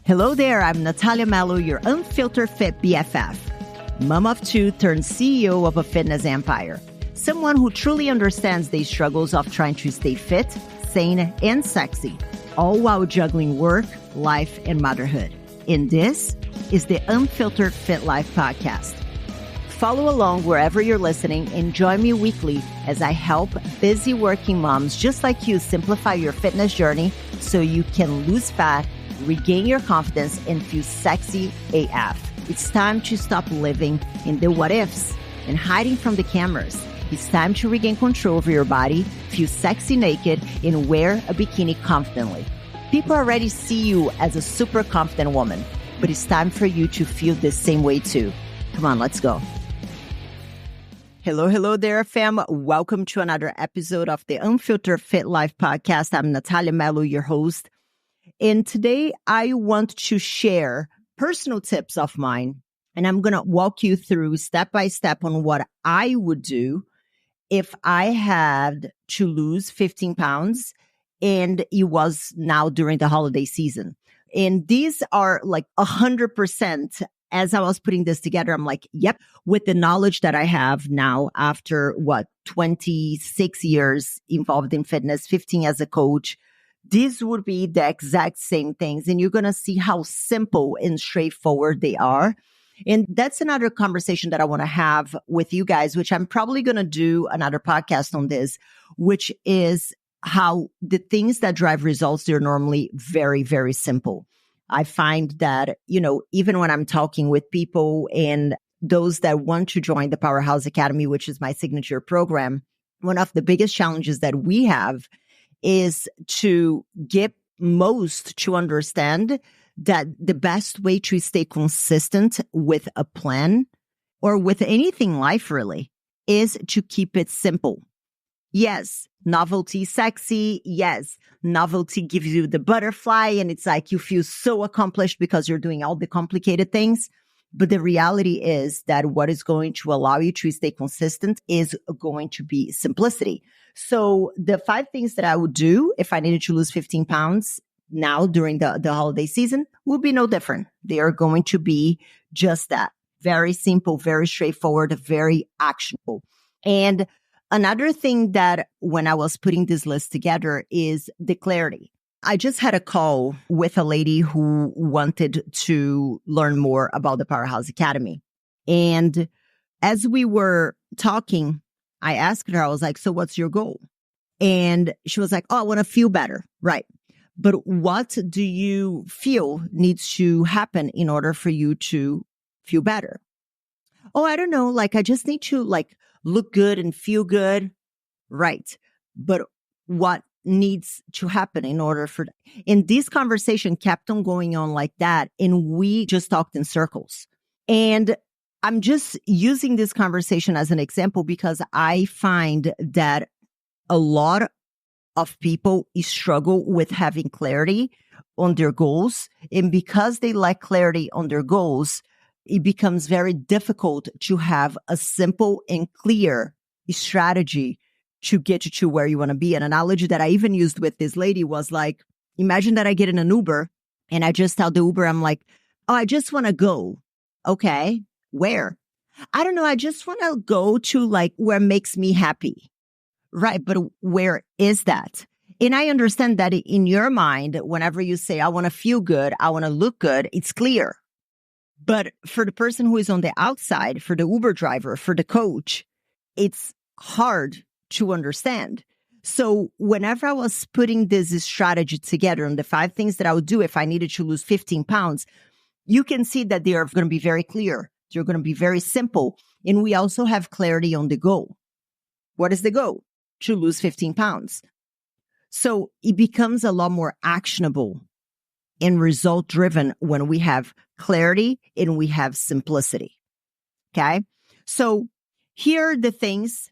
Hello there, I'm Nathalia Melo, your unfiltered fit BFF. Mom of two turned CEO of a fitness empire. Someone who truly understands the struggles of trying to stay fit, sane, and sexy, all while juggling work, life, and motherhood. And this is the Unfiltered Fit Life podcast. Follow along wherever you're listening and join me weekly as I help busy working moms just like you simplify your fitness journey so you can lose fat, regain your confidence, and feel sexy AF. It's time to stop living in the what ifs and hiding from the cameras. It's time to regain control over your body, feel sexy naked, and wear a bikini confidently. People already see you as a super confident woman, but it's time for you to feel the same way too. Come on, let's go. Hello there, fam. Welcome to another episode of the Unfiltered Fit Life podcast. I'm Nathalia Melo, your host. And today I want to share personal tips of mine, and I'm going to walk you through step by step on what I would do if I had to lose 15 pounds and it was now during the holiday season. And these are like 100%. As I was putting this together, I'm like, yep, with the knowledge that I have now after 26 years involved in fitness, 15 as a coach, these would be the exact same things. And you're going to see how simple and straightforward they are. And that's another conversation that I want to have with you guys, which I'm probably going to do another podcast on this, which is how the things that drive results, they're normally very, very simple. I find that, even when I'm talking with people and those that want to join the Powerhouse Academy, which is my signature program, one of the biggest challenges that we have is to get most to understand that the best way to stay consistent with a plan or with anything in life really is to keep it simple. Yes, novelty sexy. Yes, novelty gives you the butterfly and it's like you feel so accomplished because you're doing all the complicated things. But the reality is that what is going to allow you to stay consistent is going to be simplicity. So the 5 things that I would do if I needed to lose 15 pounds now during the holiday season will be no different. They are going to be just that. Very simple, very straightforward, very actionable. And another thing that when I was putting this list together is the clarity. I just had a call with a lady who wanted to learn more about the Powerhouse Academy. And as we were talking, I asked her, I was like, so what's your goal? And she was like, oh, I want to feel better. Right. But what do you feel needs to happen in order for you to feel better? Oh, I don't know. I just need to look good and feel good. Right. But what needs to happen in order for, and this conversation kept on going on like that. And we just talked in circles. And I'm just using this conversation as an example because I find that a lot of people struggle with having clarity on their goals. And because they lack clarity on their goals, it becomes very difficult to have a simple and clear strategy to get you to where you want to be. An analogy that I even used with this lady was like, imagine that I get in an Uber and I just tell the Uber, I'm like, oh, I just want to go. Okay, where? I don't know. I just want to go to where makes me happy. Right. But where is that? And I understand that in your mind, whenever you say, I want to feel good, I want to look good, it's clear. But for the person who is on the outside, for the Uber driver, for the coach, it's hard to understand. So whenever I was putting this strategy together on the 5 things that I would do if I needed to lose 15 pounds, you can see that they are going to be very clear. They're going to be very simple. And we also have clarity on the goal. What is the goal? To lose 15 pounds. So it becomes a lot more actionable and result driven when we have clarity and we have simplicity. Okay. So here are the things.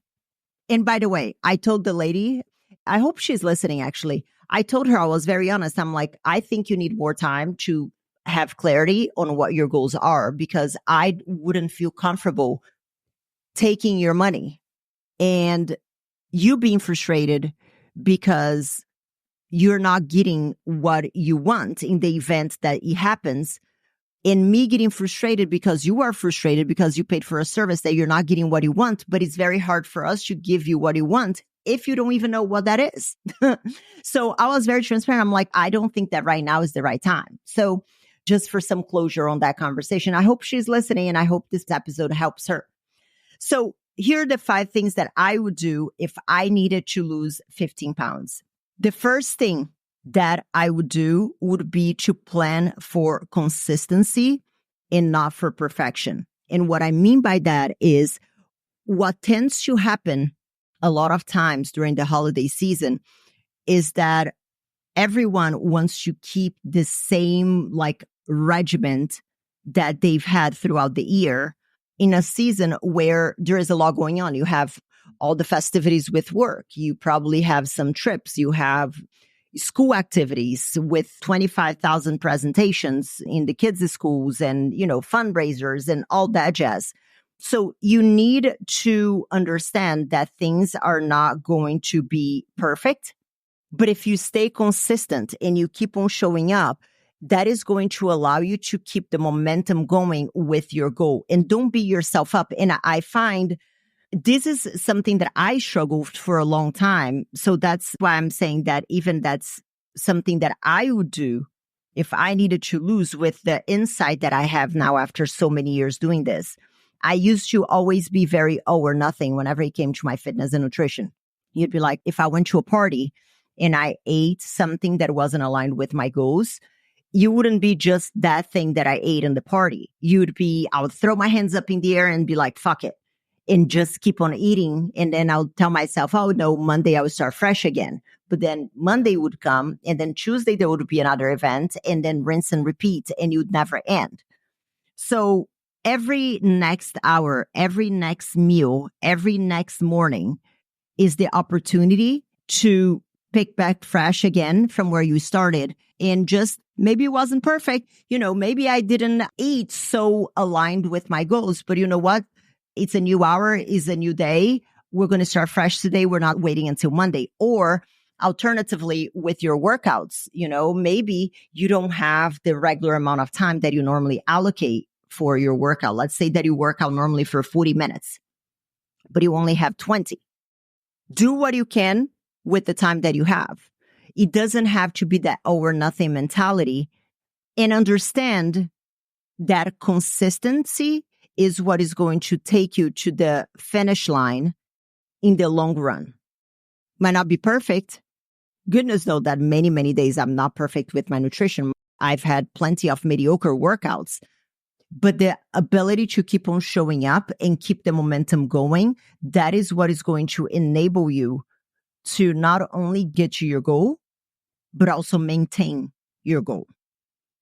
And by the way, I told the lady, I hope she's listening actually. I told her, I was very honest. I'm like, I think you need more time to have clarity on what your goals are because I wouldn't feel comfortable taking your money and you being frustrated because you're not getting what you want in the event that it happens. And me getting frustrated because you are frustrated because you paid for a service that you're not getting what you want, but it's very hard for us to give you what you want if you don't even know what that is. So I was very transparent. I'm like, I don't think that right now is the right time. So just for some closure on that conversation, I hope she's listening and I hope this episode helps her. So here are the 5 things that I would do if I needed to lose 15 pounds. The first thing that I would do would be to plan for consistency and not for perfection. And what I mean by that is what tends to happen a lot of times during the holiday season is that everyone wants to keep the same regiment that they've had throughout the year in a season where there is a lot going on. You have all the festivities with work. You probably have some trips. You have school activities with 25,000 presentations in the kids' schools and, fundraisers and all that jazz. So you need to understand that things are not going to be perfect. But if you stay consistent and you keep on showing up, that is going to allow you to keep the momentum going with your goal. And don't beat yourself up. And I find this is something that I struggled for a long time. So that's why I'm saying that even that's something that I would do if I needed to lose with the insight that I have now after so many years doing this. I used to always be very all or nothing whenever it came to my fitness and nutrition. You'd be like, if I went to a party and I ate something that wasn't aligned with my goals, you wouldn't be just that thing that I ate in the party. I would throw my hands up in the air and be like, fuck it. And just keep on eating. And then I'll tell myself, oh no, Monday I will start fresh again. But then Monday would come and then Tuesday there would be another event and then rinse and repeat and you'd never end. So every next hour, every next meal, every next morning is the opportunity to pick back fresh again from where you started. And just maybe it wasn't perfect. Maybe I didn't eat so aligned with my goals, but you know what? It's a new hour, it's a new day. We're going to start fresh today. We're not waiting until Monday. Or alternatively, with your workouts, maybe you don't have the regular amount of time that you normally allocate for your workout. Let's say that you work out normally for 40 minutes, but you only have 20. Do what you can with the time that you have. It doesn't have to be that all or nothing mentality. And understand that consistency is what is going to take you to the finish line in the long run. Might not be perfect. Goodness knows that many, many days I'm not perfect with my nutrition. I've had plenty of mediocre workouts, but the ability to keep on showing up and keep the momentum going, that is what is going to enable you to not only get to your goal, but also maintain your goal.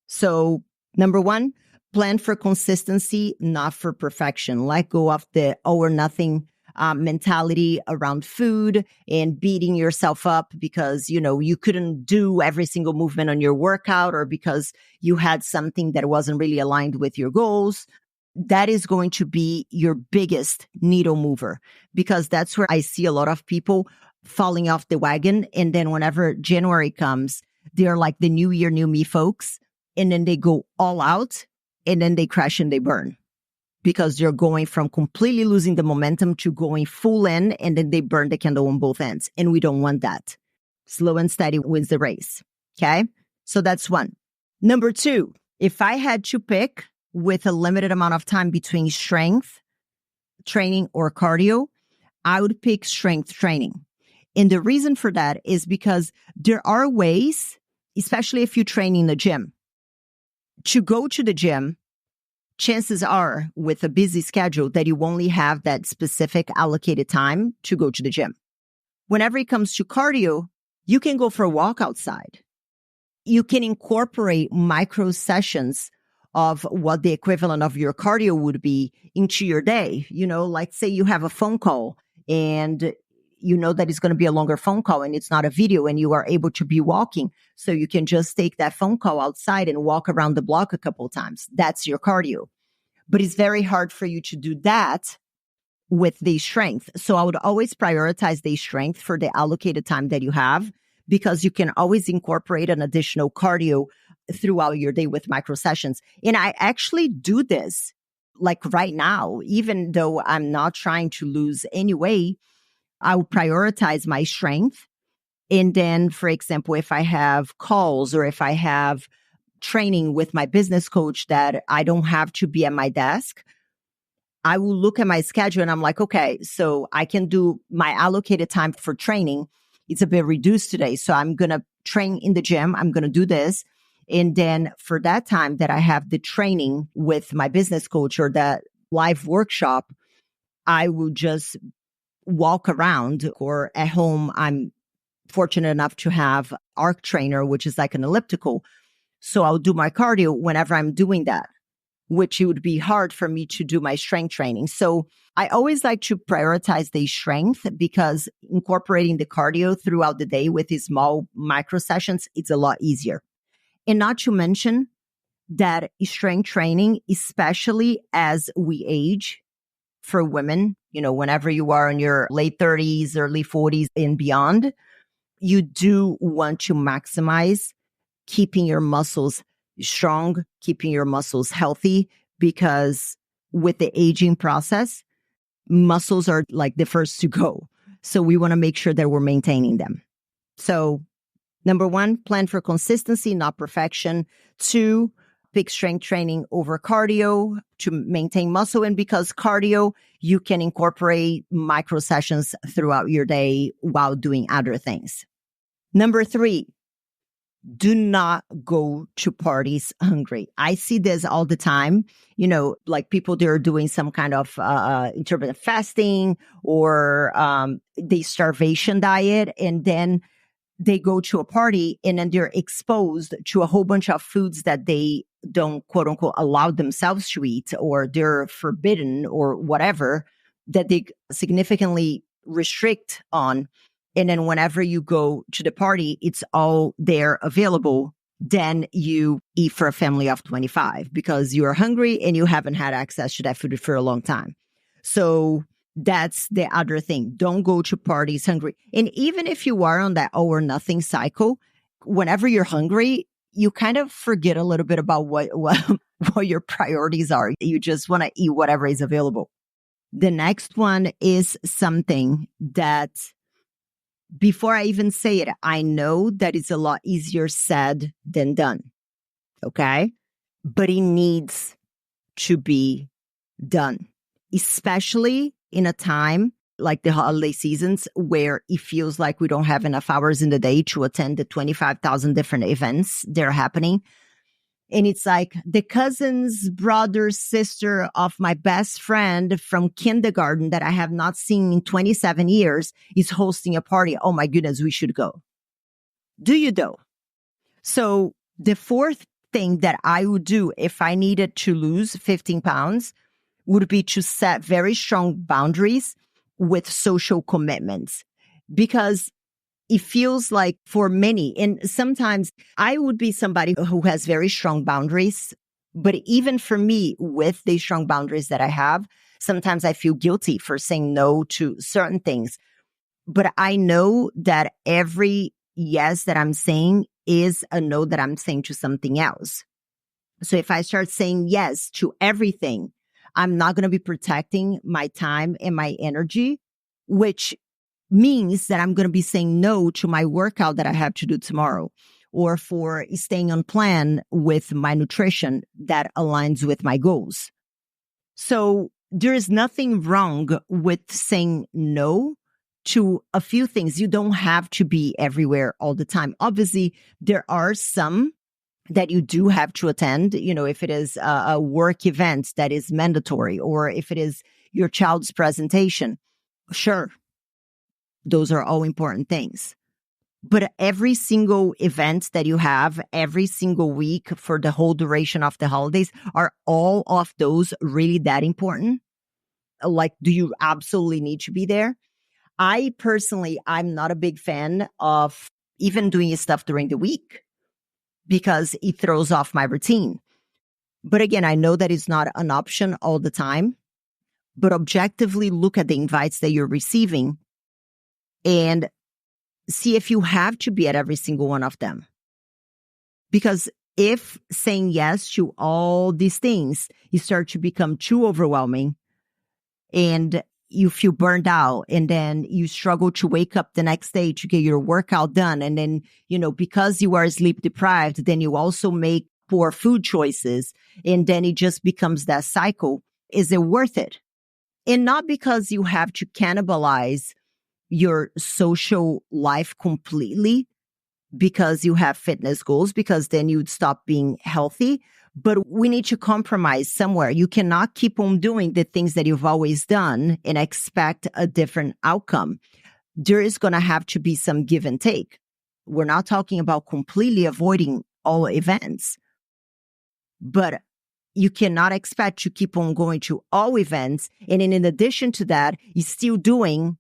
So number 1, plan for consistency, not for perfection. Let go of the all or nothing mentality around food and beating yourself up because, you couldn't do every single movement on your workout or because you had something that wasn't really aligned with your goals. That is going to be your biggest needle mover because that's where I see a lot of people falling off the wagon. And then whenever January comes, they're like the new year, new me folks. And then they go all out and then they crash and they burn because they're going from completely losing the momentum to going full in and then they burn the candle on both ends. And we don't want that. Slow and steady wins the race. Okay. So that's 1. Number 2, if I had to pick with a limited amount of time between strength training or cardio, I would pick strength training. And the reason for that is because there are ways, especially if you train in the gym, to go to the gym. Chances are with a busy schedule that you only have that specific allocated time to go to the gym. Whenever it comes to cardio, you can go for a walk outside. You can incorporate micro sessions of what the equivalent of your cardio would be into your day. Like say you have a phone call and you know that it's going to be a longer phone call and it's not a video and you are able to be walking. So you can just take that phone call outside and walk around the block a couple of times. That's your cardio. But it's very hard for you to do that with the strength. So I would always prioritize the strength for the allocated time that you have because you can always incorporate an additional cardio throughout your day with micro sessions. And I actually do this like right now, even though I'm not trying to lose any weight, I will prioritize my strength. And then, for example, if I have calls or if I have training with my business coach that I don't have to be at my desk, I will look at my schedule and I'm like, okay, so I can do my allocated time for training. It's a bit reduced today. So I'm going to train in the gym. I'm going to do this. And then for that time that I have the training with my business coach or that live workshop, I will just walk around, or at home, I'm fortunate enough to have Arc Trainer, which is like an elliptical. So I'll do my cardio whenever I'm doing that, which it would be hard for me to do my strength training. So I always like to prioritize the strength, because incorporating the cardio throughout the day with these small micro sessions, it's a lot easier. And not to mention that strength training, especially as we age, for women, whenever you are in your late 30s, early 40s and beyond, you do want to maximize keeping your muscles strong, keeping your muscles healthy, because with the aging process, muscles are like the first to go. So we want to make sure that we're maintaining them. So number one, plan for consistency, not perfection. 2, pick strength training over cardio to maintain muscle. And because cardio, you can incorporate micro sessions throughout your day while doing other things. Number 3, do not go to parties hungry. I see this all the time. Like people, they're doing some kind of intermittent fasting or the starvation diet, and then they go to a party and then they're exposed to a whole bunch of foods that they don't, quote unquote, allow themselves to eat, or they're forbidden or whatever, that they significantly restrict on. And then whenever you go to the party, it's all there available. Then you eat for a family of 25 because you're hungry and you haven't had access to that food for a long time. So that's the other thing. Don't go to parties hungry. And even if you are on that all or nothing cycle, whenever you're hungry, you kind of forget a little bit about what your priorities are. You just want to eat whatever is available. The next one is something that, before I even say it, I know that it's a lot easier said than done. Okay? But it needs to be done, especially in a time like the holiday seasons where it feels like we don't have enough hours in the day to attend the 25,000 different events that are happening. And it's like the cousin's brother, sister of my best friend from kindergarten that I have not seen in 27 years is hosting a party. Oh my goodness, we should go. Do you though? So the 4th thing that I would do if I needed to lose 15 pounds would be to set very strong boundaries with social commitments, because it feels like for many, and sometimes I would be somebody who has very strong boundaries, but even for me, with the strong boundaries that I have, sometimes I feel guilty for saying no to certain things. But I know that every yes that I'm saying is a no that I'm saying to something else. So if I start saying yes to everything, I'm not going to be protecting my time and my energy, which means that I'm going to be saying no to my workout that I have to do tomorrow, or for staying on plan with my nutrition that aligns with my goals. So there is nothing wrong with saying no to a few things. You don't have to be everywhere all the time. Obviously, there are some that you do have to attend, if it is a work event that is mandatory, or if it is your child's presentation. Sure. Those are all important things. But every single event that you have, every single week for the whole duration of the holidays, are all of those really that important? Like, do you absolutely need to be there? I personally, I'm not a big fan of even doing stuff during the week because it throws off my routine. But again, I know that it's not an option all the time, but objectively look at the invites that you're receiving and see if you have to be at every single one of them. Because if saying yes to all these things, you start to become too overwhelming and you feel burned out, and then you struggle to wake up the next day to get your workout done. And then, because you are sleep deprived, then you also make poor food choices. And then it just becomes that cycle. Is it worth it? And not because you have to cannibalize your social life completely because you have fitness goals, because then you'd stop being healthy. But we need to compromise somewhere. You cannot keep on doing the things that you've always done and expect a different outcome. There is going to have to be some give and take. We're not talking about completely avoiding all events, but you cannot expect to keep on going to all events. And in addition to that, you're still doing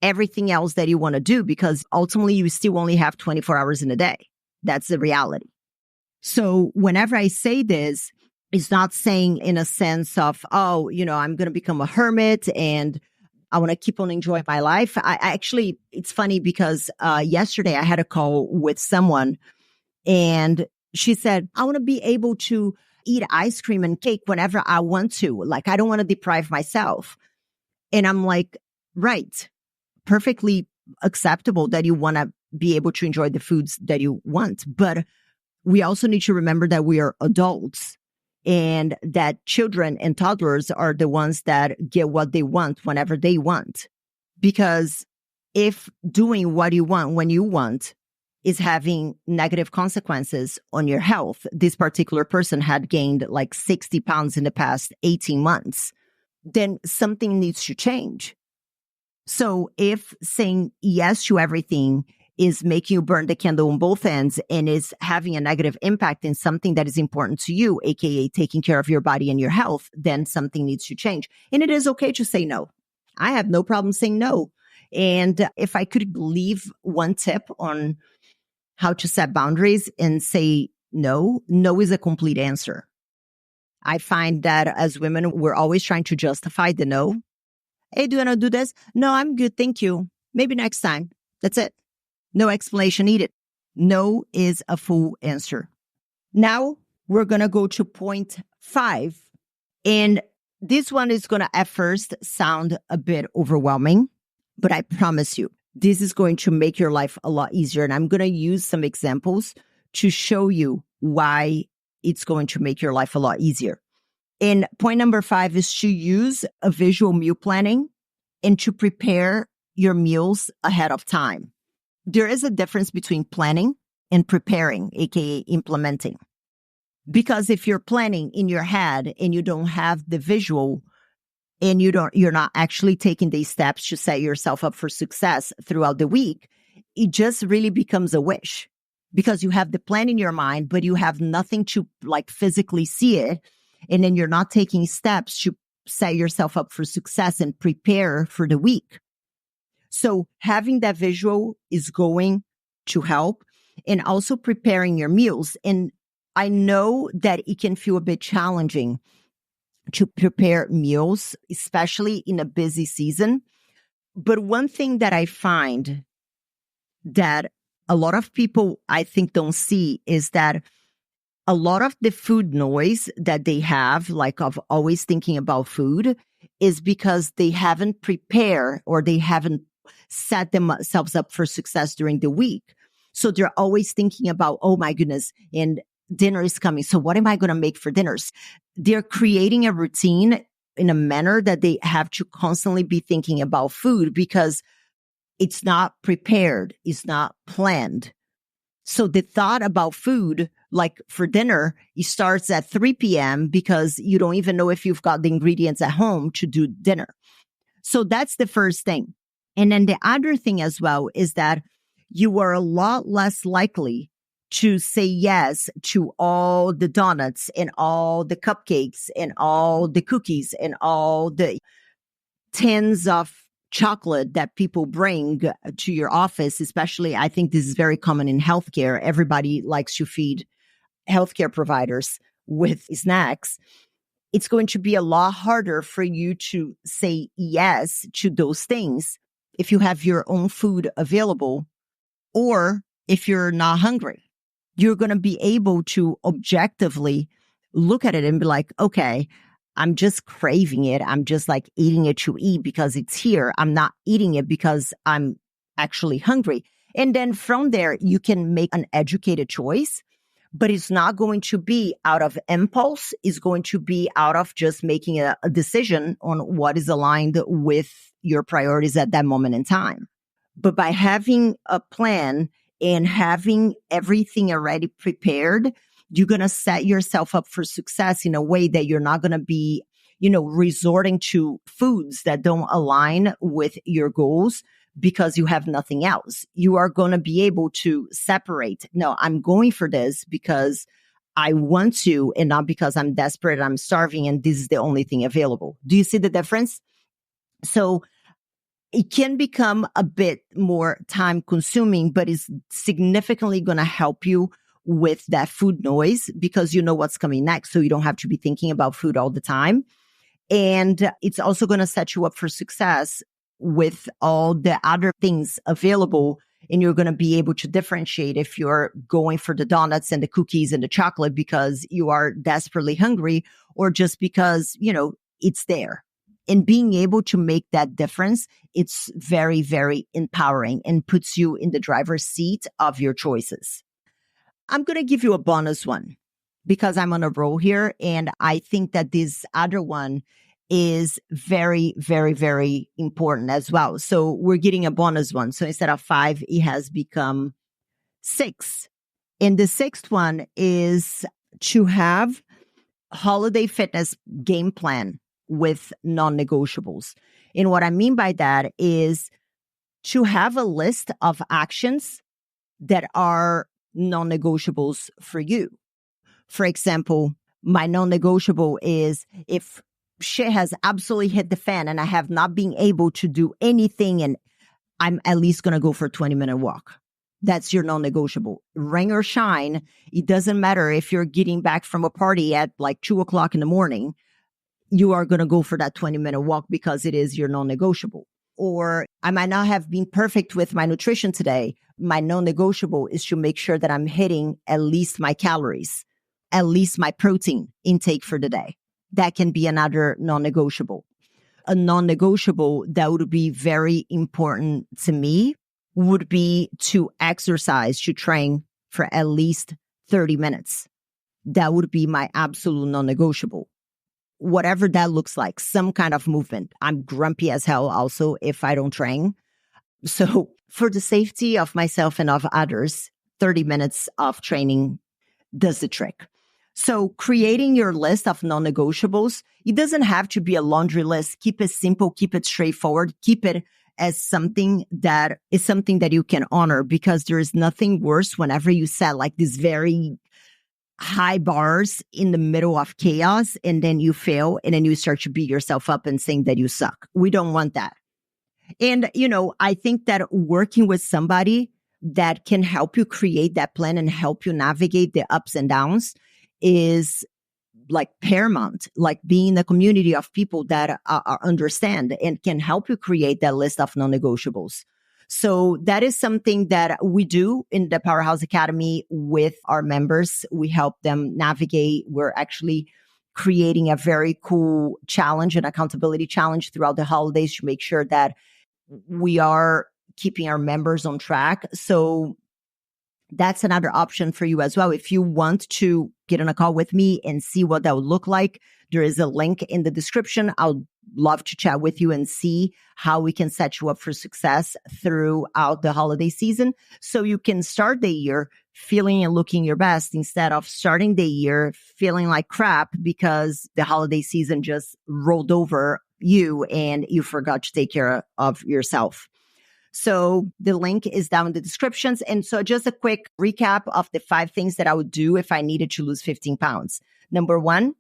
everything else that you want to do, because ultimately you still only have 24 hours in a day. That's the reality. So whenever I say this, it's not saying in a sense of, I'm going to become a hermit and I want to keep on enjoying my life. It's funny because yesterday I had a call with someone and she said, I want to be able to eat ice cream and cake whenever I want to. Like, I don't want to deprive myself. And I'm like, right, perfectly acceptable that you want to be able to enjoy the foods that you want. But we also need to remember that we are adults and that children and toddlers are the ones that get what they want whenever they want. Because if doing what you want when you want is having negative consequences on your health, this particular person had gained like 60 pounds in the past 18 months, then something needs to change. So if saying yes to everything is making you burn the candle on both ends and is having a negative impact in something that is important to you, aka taking care of your body and your health, then something needs to change. And it is okay to say no. I have no problem saying no. And if I could leave one tip on how to set boundaries and say no, no is a complete answer. I find that as women, we're always trying to justify the no. Hey, do you want to do this? No, I'm good. Thank you. Maybe next time. That's it. No explanation needed. No is a full answer. Now we're going to go to point 5. And this one is going to at first sound a bit overwhelming, but I promise you, this is going to make your life a lot easier. And I'm going to use some examples to show you why it's going to make your life a lot easier. And point number 5 is to use a visual meal planning and to prepare your meals ahead of time. There is a difference between planning and preparing, aka implementing. Because if you're planning in your head and you don't have the visual and you're not actually taking these steps to set yourself up for success throughout the week, it just really becomes a wish. Because you have the plan in your mind, but you have nothing to like physically see it. And then you're not taking steps to set yourself up for success and prepare for the week. So having that visual is going to help, and also preparing your meals. And I know that it can feel a bit challenging to prepare meals, especially in a busy season. But one thing that I find that a lot of people, I think, don't see is that a lot of the food noise that they have, like of always thinking about food, is because they haven't prepared or they haven't set themselves up for success during the week. So they're always thinking about, oh my goodness, and dinner is coming. So what am I going to make for dinners? They're creating a routine in a manner that they have to constantly be thinking about food because it's not prepared. It's not planned. So the thought about food, like for dinner, it starts at 3 p.m. because you don't even know if you've got the ingredients at home to do dinner. So that's the first thing. And then the other thing as well is that you are a lot less likely to say yes to all the donuts and all the cupcakes and all the cookies and all the tins of chocolate that people bring to your office. Especially, I think this is very common in healthcare. Everybody likes to feed healthcare providers with snacks. It's going to be a lot harder for you to say yes to those things if you have your own food available Or if you're not hungry, you're going to be able to objectively look at it and be like, okay, I'm just craving it. I'm just like eating it to eat because it's here. I'm not eating it because I'm actually hungry. And then from there, you can make an educated choice, but it's not going to be out of impulse. It's going to be out of just making a decision on what is aligned with your priorities at that moment in time. But by having a plan and having everything already prepared, you're going to set yourself up for success in a way that you're not going to be, resorting to foods that don't align with your goals because you have nothing else. You are going to be able to separate. No, I'm going for this because I want to and not because I'm desperate, I'm starving, and this is the only thing available. Do you see the difference? So it can become a bit more time consuming, but it's significantly going to help you with that food noise because you know what's coming next. So you don't have to be thinking about food all the time. And it's also going to set you up for success with all the other things available. And you're going to be able to differentiate if you're going for the donuts and the cookies and the chocolate because you are desperately hungry or just because, it's there. And being able to make that difference, it's very, very empowering and puts you in the driver's seat of your choices. I'm going to give you a bonus one because I'm on a roll here. And I think that this other one is very, very, very important as well. So we're getting a bonus one. So instead of 5, it has become 6. And the 6th one is to have holiday fitness game plan with non-negotiables. And what I mean by that is to have a list of actions that are non-negotiables for you. For example, my non-negotiable is if shit has absolutely hit the fan and I have not been able to do anything and I'm at least going to go for a 20-minute walk. That's your non-negotiable. Rain or shine, it doesn't matter if you're getting back from a party at like 2:00 in the morning. You are going to go for that 20-minute walk because it is your non-negotiable. Or I might not have been perfect with my nutrition today. My non-negotiable is to make sure that I'm hitting at least my calories, at least my protein intake for the day. That can be another non-negotiable. A non-negotiable that would be very important to me would be to exercise, to train for at least 30 minutes. That would be my absolute non-negotiable. Whatever that looks like, some kind of movement. I'm grumpy as hell also if I don't train. So for the safety of myself and of others, 30 minutes of training does the trick. So creating your list of non-negotiables, it doesn't have to be a laundry list. Keep it simple, keep it straightforward, keep it as something that is something that you can honor because there is nothing worse whenever you set like this very high bars in the middle of chaos and then you fail and then you start to beat yourself up and saying that you suck. We don't want that. And, I think that working with somebody that can help you create that plan and help you navigate the ups and downs is like paramount, like being in a community of people that understand and can help you create that list of non-negotiables. So that is something that we do in the Powerhouse Academy with our members. We help them navigate. We're actually creating a very cool challenge, an accountability challenge throughout the holidays to make sure that we are keeping our members on track. So that's another option for you as well. If you want to get on a call with me and see what that would look like, there is a link in the description. I'll love to chat with you and see how we can set you up for success throughout the holiday season so you can start the year feeling and looking your best instead of starting the year feeling like crap because the holiday season just rolled over you and you forgot to take care of yourself. So the link is down in the descriptions. And so just a quick recap of the 5 things that I would do if I needed to lose 15 pounds. Number 1,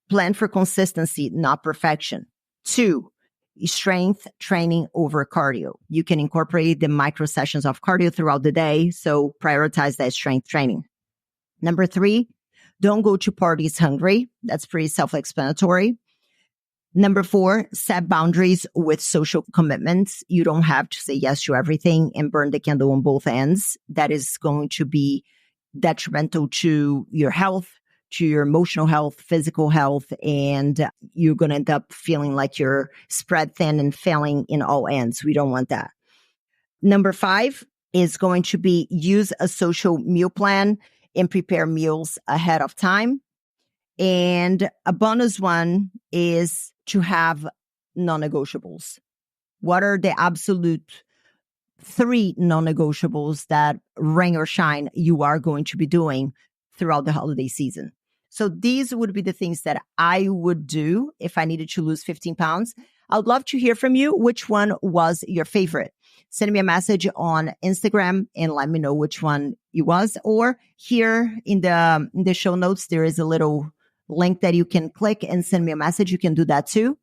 plan for consistency, not perfection. 2, strength training over cardio. You can incorporate the micro sessions of cardio throughout the day. So prioritize that strength training. Number 3, don't go to parties hungry. That's pretty self-explanatory. Number 4, set boundaries with social commitments. You don't have to say yes to everything and burn the candle on both ends. That is going to be detrimental to your health, to your emotional health, physical health, and you're going to end up feeling like you're spread thin and failing in all ends. We don't want that. Number 5 is going to be use a social meal plan and prepare meals ahead of time. And a bonus one is to have non-negotiables. What are the absolute 3 non-negotiables that rain or shine you are going to be doing throughout the holiday season? So these would be the things that I would do if I needed to lose 15 pounds. I would love to hear from you. Which one was your favorite? Send me a message on Instagram and let me know which one it was. Or here in the show notes, there is a little link that you can click and send me a message. You can do that too.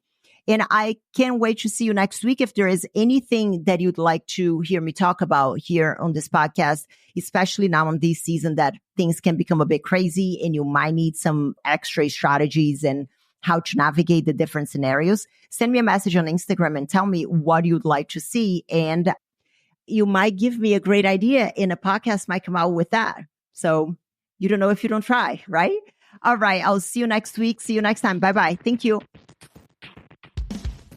And I can't wait to see you next week. If there is anything that you'd like to hear me talk about here on this podcast, especially now in this season that things can become a bit crazy and you might need some extra strategies and how to navigate the different scenarios, send me a message on Instagram and tell me what you'd like to see. And you might give me a great idea and a podcast might come out with that. So you don't know if you don't try, right? All right. I'll see you next week. See you next time. Bye-bye. Thank you.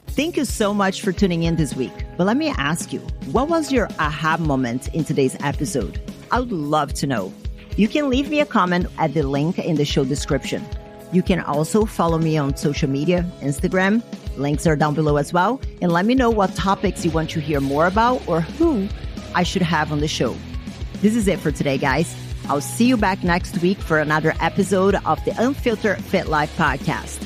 Thank you so much for tuning in this week. But let me ask you, what was your aha moment in today's episode? I would love to know. You can leave me a comment at the link in the show description. You can also follow me on social media, Instagram. Links are down below as well. And let me know what topics you want to hear more about or who I should have on the show. This is it for today, guys. I'll see you back next week for another episode of the Unfiltered Fit Life podcast.